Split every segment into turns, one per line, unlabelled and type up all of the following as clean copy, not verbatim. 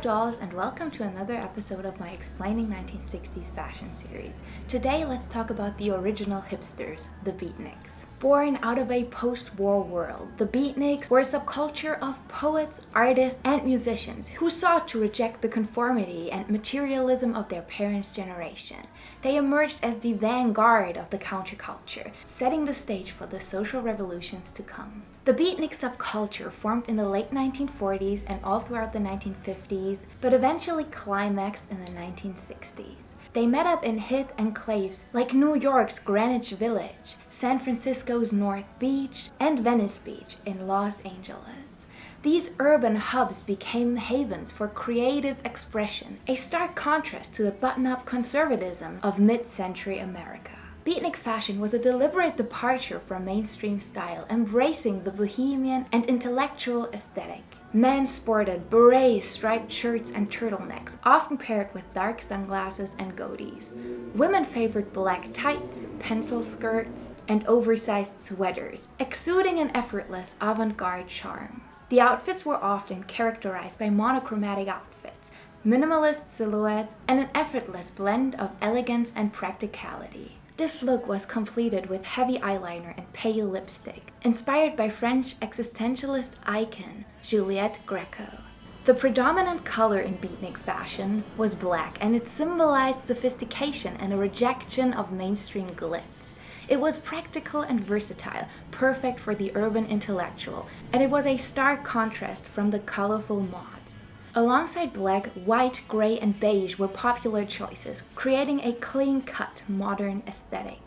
dolls, and welcome to another episode of my Explaining 1960s fashion series. Today let's talk about the original hipsters, the Beatniks. Born out of a post-war world, the Beatniks were a subculture of poets, artists, and musicians who sought to reject the conformity and materialism of their parents' generation. They emerged as the vanguard of the counterculture, setting the stage for the social revolutions to come. The Beatnik subculture formed in the late 1940s and all throughout the 1950s, but eventually climaxed in the 1960s. They met up in hip enclaves like New York's Greenwich Village, San Francisco's North Beach, and Venice Beach in Los Angeles. These urban hubs became havens for creative expression, a stark contrast to the button-up conservatism of mid-century America. Beatnik fashion was a deliberate departure from mainstream style, embracing the bohemian and intellectual aesthetic. Men sported berets, striped shirts, and turtlenecks, often paired with dark sunglasses and goatees. Women favored black tights, pencil skirts, and oversized sweaters, exuding an effortless avant-garde charm. The outfits were often characterized by monochromatic outfits, minimalist silhouettes, and an effortless blend of elegance and practicality. This look was completed with heavy eyeliner and pale lipstick, inspired by French existentialist icon Juliette Greco. The predominant color in Beatnik fashion was black, and it symbolized sophistication and a rejection of mainstream glitz. It was practical and versatile, perfect for the urban intellectual, and it was a stark contrast from the colorful mods. Alongside black, white, gray, and beige were popular choices, creating a clean-cut, modern aesthetic.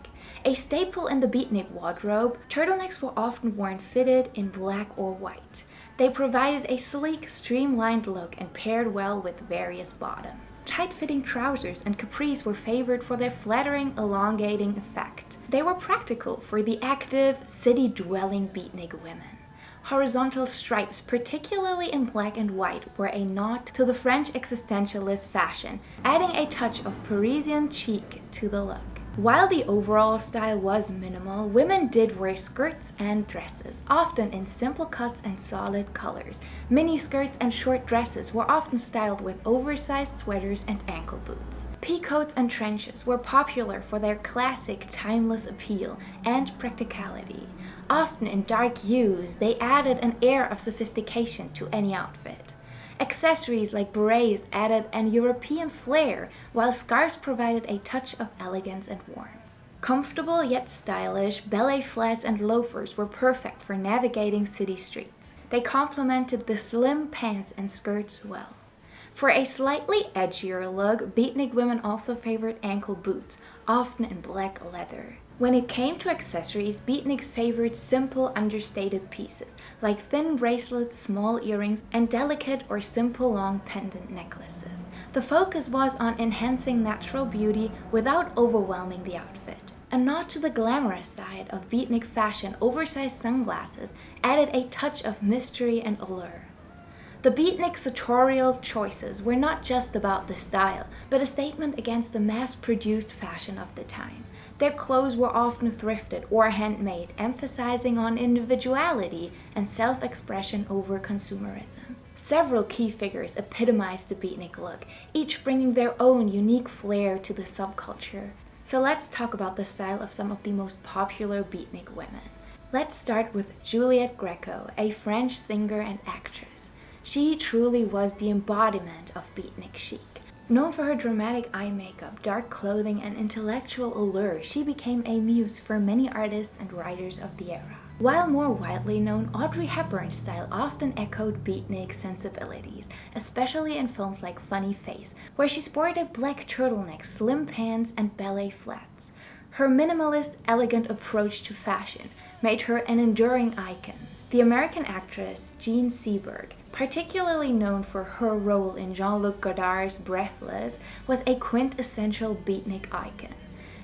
A staple in the Beatnik wardrobe, turtlenecks were often worn fitted in black or white. They provided a sleek, streamlined look and paired well with various bottoms. Tight-fitting trousers and capris were favored for their flattering, elongating effect. They were practical for the active, city-dwelling Beatnik women. Horizontal stripes, particularly in black and white, were a nod to the French existentialist fashion, adding a touch of Parisian chic to the look. While the overall style was minimal, women did wear skirts and dresses, often in simple cuts and solid colors. Mini skirts and short dresses were often styled with oversized sweaters and ankle boots. Peacoats and trenches were popular for their classic, timeless appeal and practicality. Often in dark hues, they added an air of sophistication to any outfit. Accessories like berets added an European flair, while scarves provided a touch of elegance and warmth. Comfortable yet stylish, ballet flats and loafers were perfect for navigating city streets. They complemented the slim pants and skirts well. For a slightly edgier look, Beatnik women also favored ankle boots, often in black leather. When it came to accessories, Beatniks favored simple, understated pieces, like thin bracelets, small earrings, and delicate or simple long pendant necklaces. The focus was on enhancing natural beauty without overwhelming the outfit. A nod to the glamorous side of Beatnik fashion, oversized sunglasses added a touch of mystery and allure. The Beatnik sartorial choices were not just about the style, but a statement against the mass-produced fashion of the time. Their clothes were often thrifted or handmade, emphasizing on individuality and self-expression over consumerism. Several key figures epitomized the Beatnik look, each bringing their own unique flair to the subculture. So let's talk about the style of some of the most popular Beatnik women. Let's start with Juliette Greco, a French singer and actress. She truly was the embodiment of Beatnik chic. Known for her dramatic eye makeup, dark clothing, and intellectual allure, she became a muse for many artists and writers of the era. While more widely known, Audrey Hepburn's style often echoed Beatnik sensibilities, especially in films like Funny Face, where she sported black turtlenecks, slim pants, and ballet flats. Her minimalist, elegant approach to fashion made her an enduring icon. The American actress Jean Seberg, particularly known for her role in Jean-Luc Godard's Breathless, was a quintessential Beatnik icon.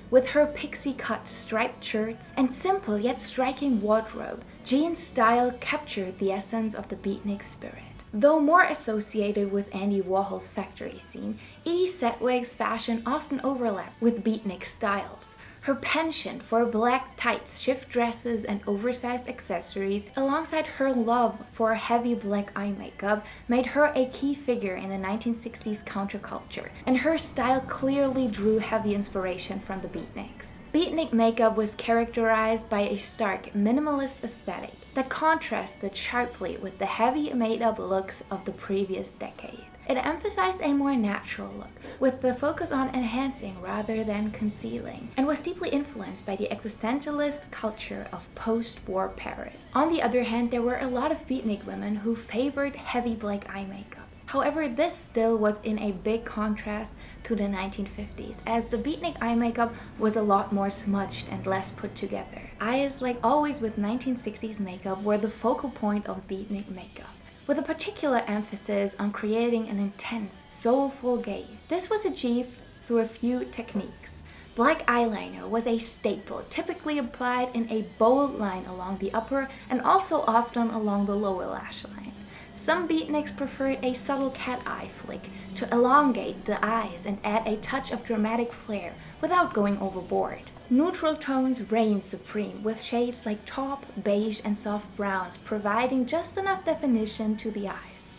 With her pixie-cut striped shirts and simple yet striking wardrobe, Jean's style captured the essence of the Beatnik spirit. Though more associated with Andy Warhol's factory scene, Edie Sedgwick's fashion often overlapped with Beatnik styles. Her penchant for black tights, shift dresses, and oversized accessories, alongside her love for heavy black eye makeup, made her a key figure in the 1960s counterculture, and her style clearly drew heavy inspiration from the Beatniks. Beatnik makeup was characterized by a stark, minimalist aesthetic that contrasted sharply with the heavy made-up looks of the previous decade. It emphasized a more natural look, with the focus on enhancing rather than concealing, and was deeply influenced by the existentialist culture of post-war Paris. On the other hand, there were a lot of Beatnik women who favored heavy black eye makeup. However, this still was in a big contrast to the 1950s, as the Beatnik eye makeup was a lot more smudged and less put together. Eyes, like always with 1960s makeup, were the focal point of Beatnik makeup, with a particular emphasis on creating an intense, soulful gaze. This was achieved through a few techniques. Black eyeliner was a staple, typically applied in a bold line along the upper and also often along the lower lash line. Some Beatniks preferred a subtle cat eye flick to elongate the eyes and add a touch of dramatic flair without going overboard. Neutral tones reigned supreme, with shades like taupe, beige, and soft browns providing just enough definition to the eyes.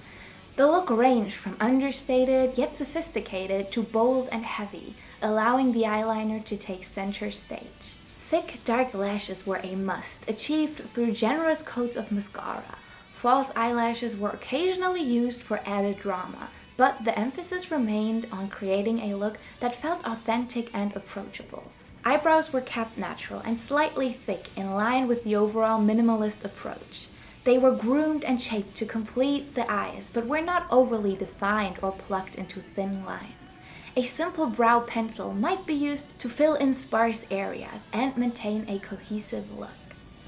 The look ranged from understated yet sophisticated to bold and heavy, allowing the eyeliner to take center stage. Thick, dark lashes were a must, achieved through generous coats of mascara. False eyelashes were occasionally used for added drama, but the emphasis remained on creating a look that felt authentic and approachable. Eyebrows were kept natural and slightly thick, in line with the overall minimalist approach. They were groomed and shaped to complete the eyes, but were not overly defined or plucked into thin lines. A simple brow pencil might be used to fill in sparse areas and maintain a cohesive look.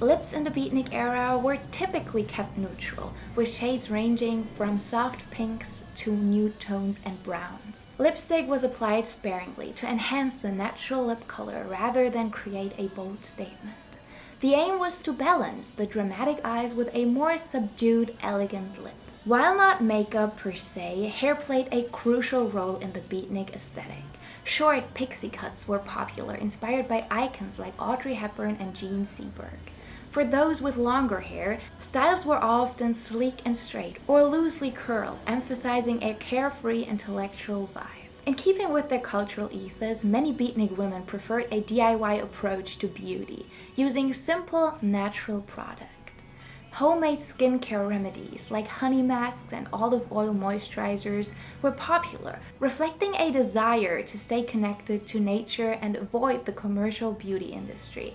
Lips in the Beatnik era were typically kept neutral, with shades ranging from soft pinks to nude tones and browns. Lipstick was applied sparingly to enhance the natural lip color rather than create a bold statement. The aim was to balance the dramatic eyes with a more subdued, elegant lip. While not makeup per se, hair played a crucial role in the Beatnik aesthetic. Short pixie cuts were popular, inspired by icons like Audrey Hepburn and Jean Seberg. For those with longer hair, styles were often sleek and straight or loosely curled, emphasizing a carefree intellectual vibe. In keeping with their cultural ethos, many Beatnik women preferred a DIY approach to beauty, using simple, natural product. Homemade skincare remedies like honey masks and olive oil moisturizers were popular, reflecting a desire to stay connected to nature and avoid the commercial beauty industry.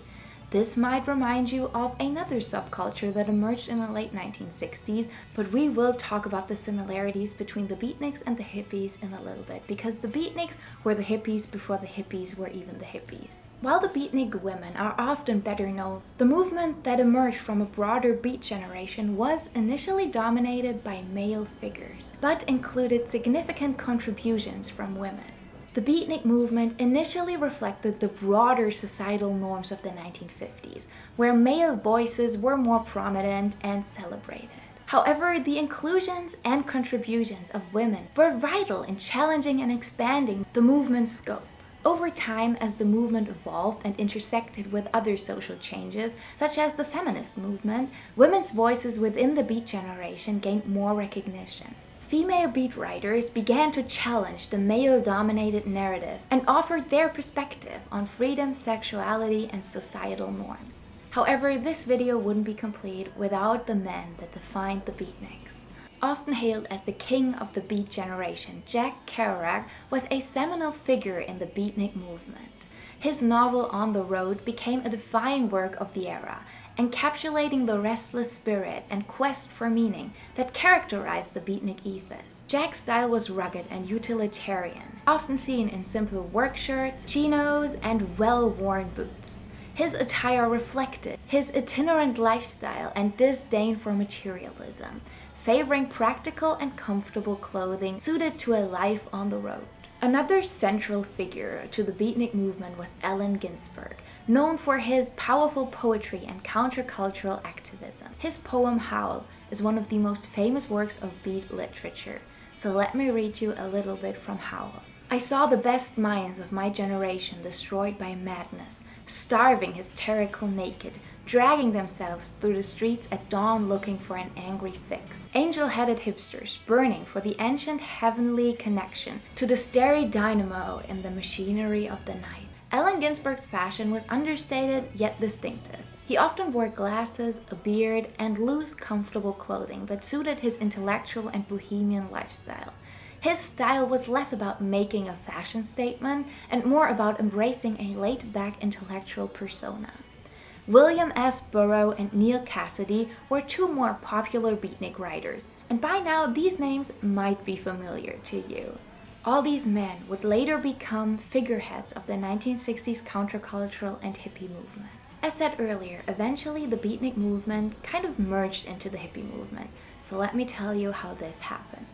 This might remind you of another subculture that emerged in the late 1960s, but we will talk about the similarities between the Beatniks and the hippies in a little bit, because the Beatniks were the hippies before the hippies were even the hippies. While the Beatnik women are often better known, the movement that emerged from a broader beat generation was initially dominated by male figures, but included significant contributions from women. The Beatnik movement initially reflected the broader societal norms of the 1950s, where male voices were more prominent and celebrated. However, the inclusions and contributions of women were vital in challenging and expanding the movement's scope. Over time, as the movement evolved and intersected with other social changes, such as the feminist movement, women's voices within the beat generation gained more recognition. Female beat writers began to challenge the male-dominated narrative and offered their perspective on freedom, sexuality, and societal norms. However, this video wouldn't be complete without the men that defined the Beatniks. Often hailed as the king of the beat generation, Jack Kerouac was a seminal figure in the Beatnik movement. His novel On the Road became a defining work of the era, encapsulating the restless spirit and quest for meaning that characterized the Beatnik ethos. Jack's style was rugged and utilitarian, often seen in simple work shirts, chinos, and well-worn boots. His attire reflected his itinerant lifestyle and disdain for materialism, favoring practical and comfortable clothing suited to a life on the road. Another central figure to the Beatnik movement was Allen Ginsberg, known for his powerful poetry and countercultural activism. His poem Howl is one of the most famous works of beat literature, so let me read you a little bit from Howl. I saw the best minds of my generation destroyed by madness, starving hysterical naked, dragging themselves through the streets at dawn looking for an angry fix. Angel-headed hipsters burning for the ancient heavenly connection to the starry dynamo in the machinery of the night. Allen Ginsberg's fashion was understated yet distinctive. He often wore glasses, a beard, and loose, comfortable clothing that suited his intellectual and bohemian lifestyle. His style was less about making a fashion statement and more about embracing a laid-back intellectual persona. William S. Burroughs and Neil Cassidy were two more popular beatnik writers, and by now these names might be familiar to you. All these men would later become figureheads of the 1960s countercultural and hippie movement. As said earlier, eventually the beatnik movement kind of merged into the hippie movement, so let me tell you how this happened.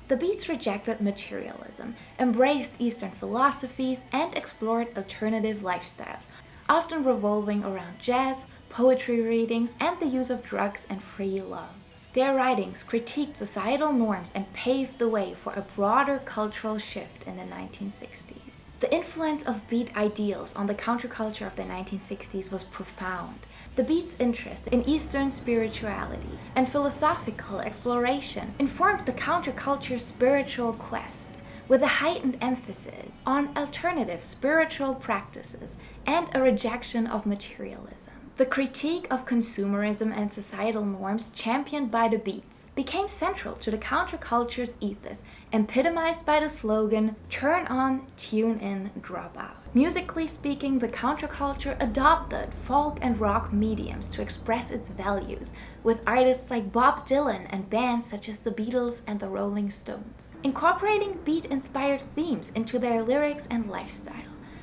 The Beats rejected materialism, embraced Eastern philosophies, and explored alternative lifestyles, often revolving around jazz, poetry readings, and the use of drugs and free love. Their writings critiqued societal norms and paved the way for a broader cultural shift in the 1960s. The influence of beat ideals on the counterculture of the 1960s was profound. The Beats' interest in Eastern spirituality and philosophical exploration informed the counterculture's spiritual quest, with a heightened emphasis on alternative spiritual practices and a rejection of materialism. The critique of consumerism and societal norms championed by the Beats became central to the counterculture's ethos, epitomized by the slogan, "Turn on, tune in, drop out." Musically speaking, the counterculture adopted folk and rock mediums to express its values, with artists like Bob Dylan and bands such as the Beatles and the Rolling Stones, incorporating beat-inspired themes into their lyrics and lifestyle.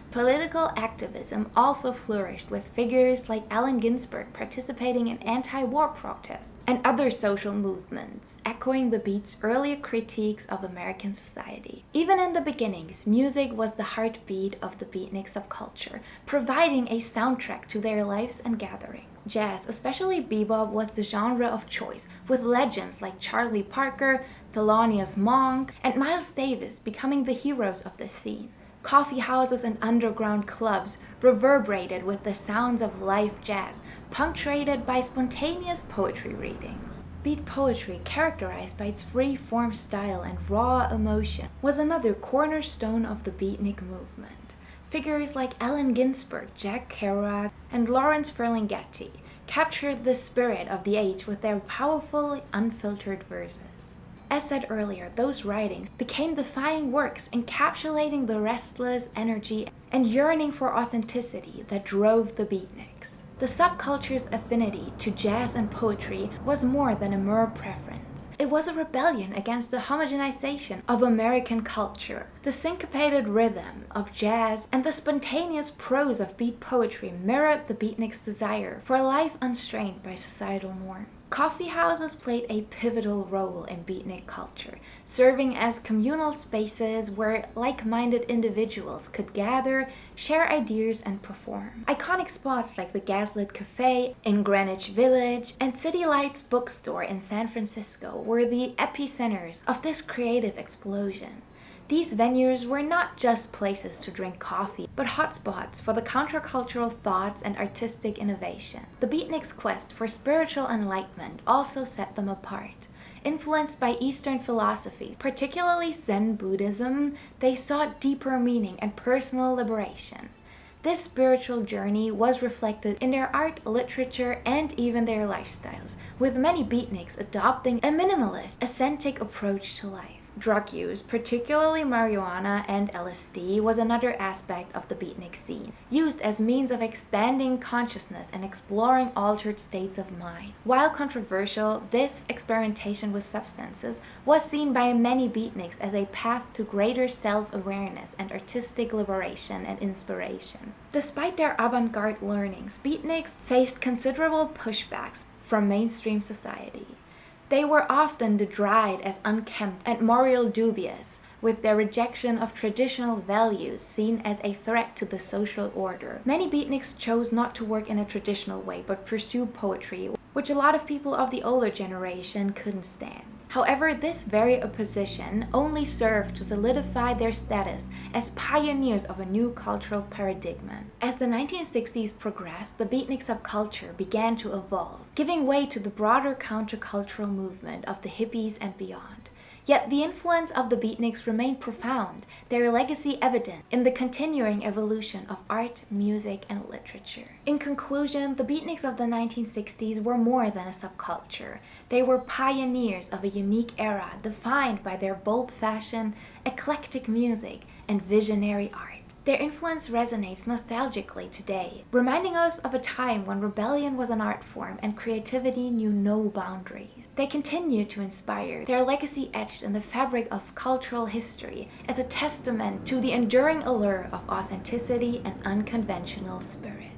Political activism also flourished, with figures like Allen Ginsberg participating in anti-war protests and other social movements, echoing the Beats' earlier critiques of American society. Even in the beginnings, music was the heartbeat of the beatnik subculture, providing a soundtrack to their lives and gatherings. Jazz, especially bebop, was the genre of choice, with legends like Charlie Parker, Thelonious Monk, and Miles Davis becoming the heroes of the scene. Coffee houses and underground clubs reverberated with the sounds of live jazz, punctuated by spontaneous poetry readings. Beat poetry, characterized by its free-form style and raw emotion, was another cornerstone of the beatnik movement. Figures like Allen Ginsberg, Jack Kerouac, and Lawrence Ferlinghetti captured the spirit of the age with their powerful, unfiltered verses. As said earlier, those writings became defining works encapsulating the restless energy and yearning for authenticity that drove the beatniks. The subculture's affinity to jazz and poetry was more than a mere preference. It was a rebellion against the homogenization of American culture. The syncopated rhythm of jazz and the spontaneous prose of beat poetry mirrored the beatniks' desire for a life unstrained by societal norms. Coffee houses played a pivotal role in beatnik culture, serving as communal spaces where like-minded individuals could gather, share ideas, and perform. Iconic spots like the Gaslit Cafe in Greenwich Village and City Lights Bookstore in San Francisco were the epicenters of this creative explosion. These venues were not just places to drink coffee, but hotspots for the countercultural thoughts and artistic innovation. The beatniks' quest for spiritual enlightenment also set them apart. Influenced by Eastern philosophies, particularly Zen Buddhism, they sought deeper meaning and personal liberation. This spiritual journey was reflected in their art, literature, and even their lifestyles, with many beatniks adopting a minimalist, ascetic approach to life. Drug use, particularly marijuana and LSD, was another aspect of the beatnik scene, used as means of expanding consciousness and exploring altered states of mind. While controversial, this experimentation with substances was seen by many beatniks as a path to greater self-awareness and artistic liberation and inspiration. Despite their avant-garde learnings, beatniks faced considerable pushbacks from mainstream society. They were often derided as unkempt and morally dubious, with their rejection of traditional values seen as a threat to the social order. Many beatniks chose not to work in a traditional way, but pursue poetry, which a lot of people of the older generation couldn't stand. However, this very opposition only served to solidify their status as pioneers of a new cultural paradigm. As the 1960s progressed, the Beatnik subculture began to evolve, giving way to the broader countercultural movement of the hippies and beyond. Yet the influence of the Beatniks remained profound, their legacy evident in the continuing evolution of art, music, and literature. In conclusion, the Beatniks of the 1960s were more than a subculture. They were pioneers of a unique era defined by their bold fashion, eclectic music, and visionary art. Their influence resonates nostalgically today, reminding us of a time when rebellion was an art form and creativity knew no boundaries. They continue to inspire, their legacy etched in the fabric of cultural history as a testament to the enduring allure of authenticity and unconventional spirit.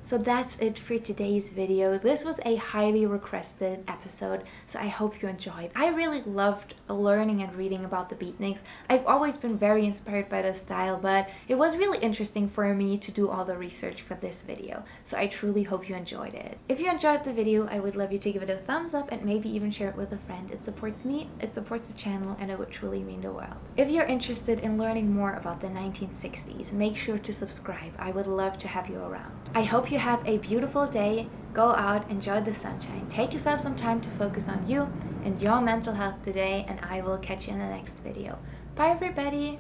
So that's it for today's video. This was a highly requested episode, so I hope you enjoyed. I really loved learning and reading about the Beatniks. I've always been very inspired by the style, but it was really interesting for me to do all the research for this video, so I truly hope you enjoyed it. If you enjoyed the video, I would love you to give it a thumbs up and maybe even share it with a friend. It supports me, it supports the channel, and it would truly mean the world. If you're interested in learning more about the 1960s, make sure to subscribe. I would love to have you around. I hope you have a beautiful day. Go out, enjoy the sunshine. Take yourself some time to focus on you and your mental health today, and I will catch you in the next video. Bye everybody!